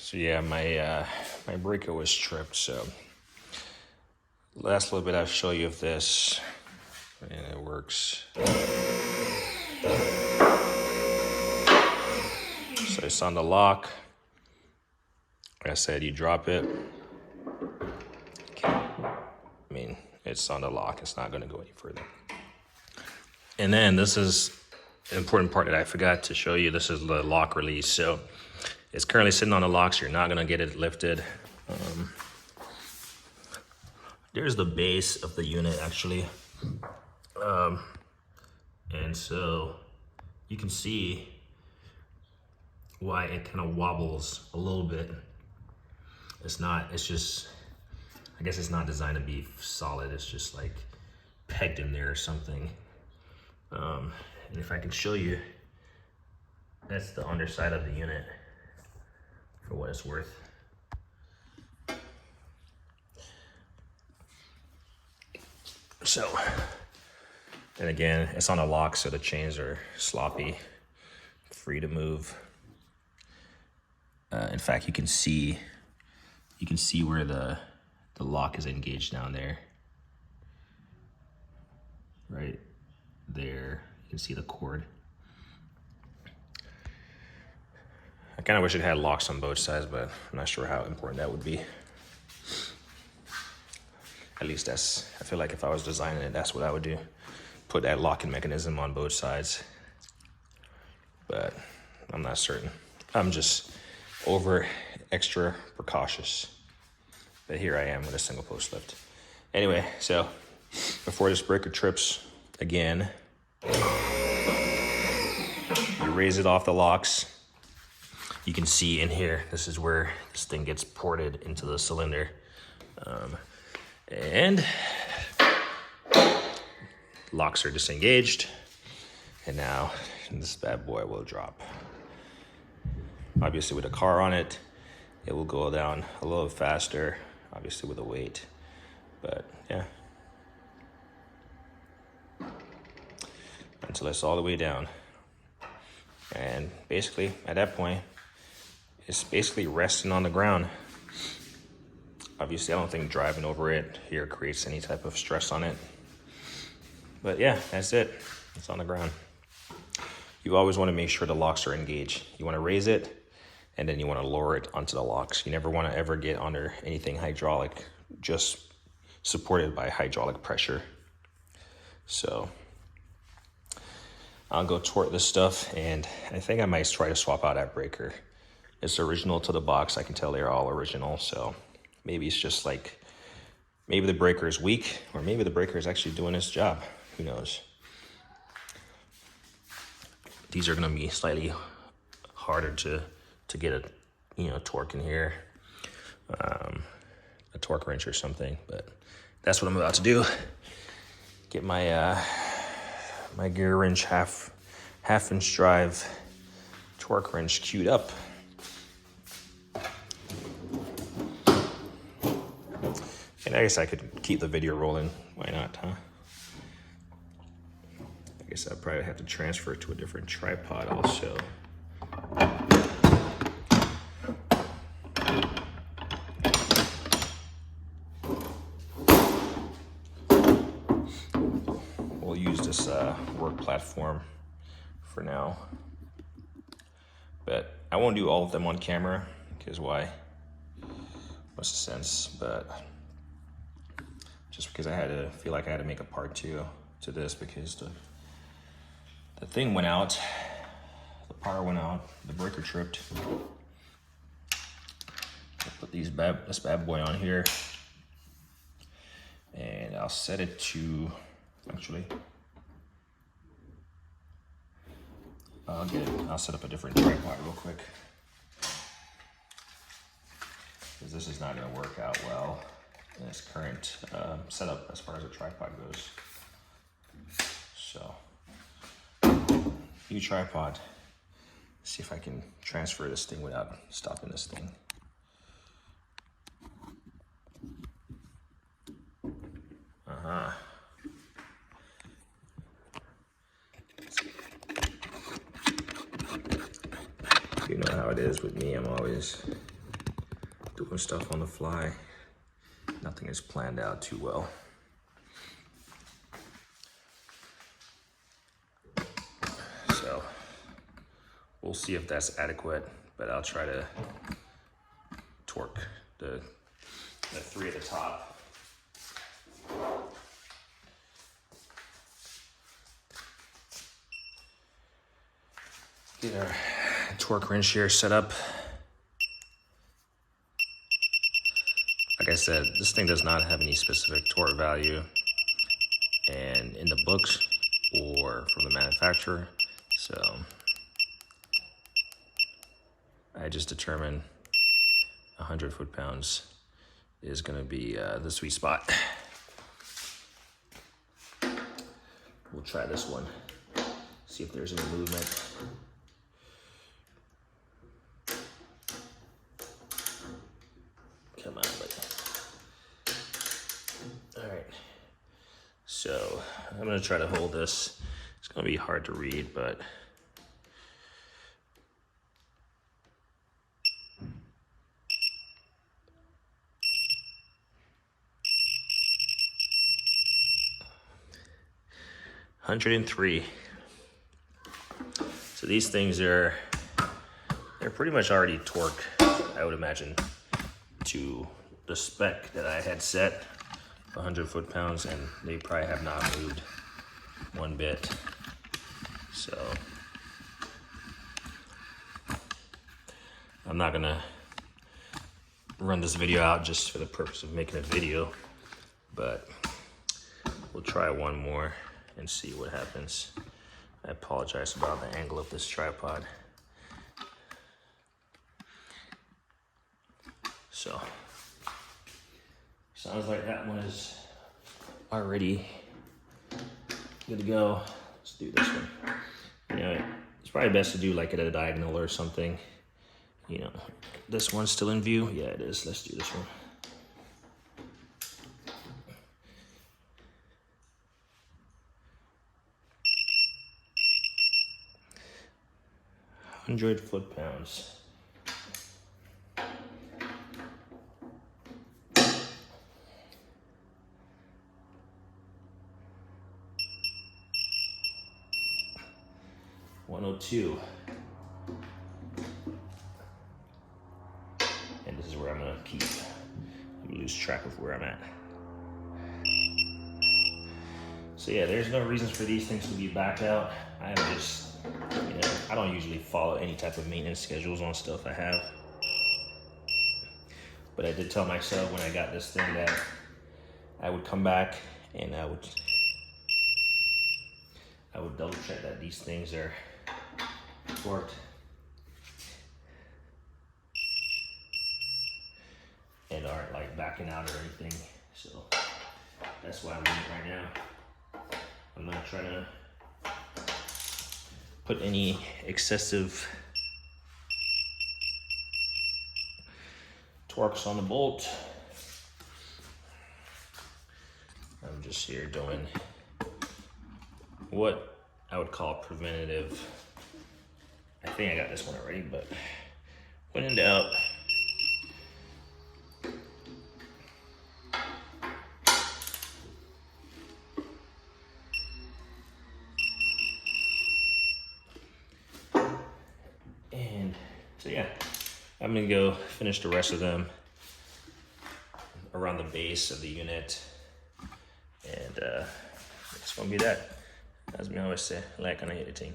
So yeah, my breaker was tripped. So last little bit I'll show you of this, and it works. So it's on the lock. Like I said, you drop it. I mean, it's on the lock. It's not going to go any further. And then this is an important part that I forgot to show you. This is the lock release. So it's currently sitting on the lock, so you're not going to get it lifted. There's the base of the unit, actually. And so you can see why it kind of wobbles a little bit. It's just, I guess it's not designed to be solid. It's just like pegged in there or something. And if I can show you, that's the underside of the unit for what it's worth. So, and again, it's on a lock, so the chains are sloppy, free to move. In fact, you can see where the lock is engaged down there. Right there, you can see the cord. I kind of wish it had locks on both sides, but I'm not sure how important that would be. At least I feel like if I was designing it, that's what I would do. Put that locking mechanism on both sides. But I'm not certain. I'm just extra precautious. But here I am with a single post lift. Anyway, so before this breaker trips again, you raise it off the locks. You can see in here, this is where this thing gets ported into the cylinder. And locks are disengaged. And now this bad boy will drop. Obviously with a car on it, it will go down a little faster, obviously with the weight, but yeah. Until it's all the way down. And basically at that point, it's basically resting on the ground. Obviously I don't think driving over it here creates any type of stress on it. But yeah, that's it. It's on the ground. You always want to make sure the locks are engaged. You want to raise it, and then you want to lower it onto the locks. You never want to ever get under anything hydraulic, just supported by hydraulic pressure. So I'll go torque this stuff, and I think I might try to swap out that breaker. It's original to the box. I can tell they're all original, so maybe it's just like, maybe the breaker is weak, or maybe the breaker is actually doing its job. Who knows? These are gonna be slightly harder to get a torque in here, a torque wrench or something, but that's what I'm about to do. Get my my gear wrench half-inch drive torque wrench queued up. And I guess I could keep the video rolling. Why not, huh? I guess I'd probably have to transfer it to a different tripod also. We'll use this work platform for now. But I won't do all of them on camera, because why? What's the sense? But just because I feel like I had to make a part 2 to this, because the thing went out, the power went out, the breaker tripped. I'll put this bad boy on here, and I'll set it to, actually, I'll set up a different tripod real quick, because this is not going to work out well in its current setup as far as a tripod goes. So, new tripod. See if I can transfer this thing without stopping this thing. You know how it is with me. I'm always doing stuff on the fly. Nothing is planned out too well. So we'll see if that's adequate, but I'll try to torque the 3 at the top. Get our torque wrench here set up. Like I said, this thing does not have any specific torque value and in the books or from the manufacturer. So I just determined 100 foot-pounds is gonna be the sweet spot. We'll try this one, see if there's any movement. Come on, buddy. All right, so I'm gonna try to hold this. It's gonna be hard to read, but $103. So these things they're pretty much already torqued, I would imagine, to the spec that I had set, 100 foot-pounds, and they probably have not moved one bit. So I'm not gonna run this video out just for the purpose of making a video, but we'll try one more and see what happens. I apologize about the angle of this tripod. So, sounds like that one is already good to go. Let's do this one. You know, it's probably best to do like at a diagonal or something. You know, this one's still in view. Yeah, it is. Let's do this one. $100 foot-pounds. $102. And this is where I'm gonna keep. I'm gonna lose track of where I'm at. So yeah, there's no reasons for these things to be backed out. I'm just, you know, I don't usually follow any type of maintenance schedules on stuff I have. But I did tell myself when I got this thing that I would come back and I would double check that these things are torqued. And aren't like backing out or anything. So that's why I'm doing it right now. I'm not trying to put any excessive torques on the bolt. I'm just here doing what I would call preventative. I think I got this one already, but when in doubt, so yeah, I'm gonna go finish the rest of them around the base of the unit, and it's gonna be that. As we always say, like on a editing.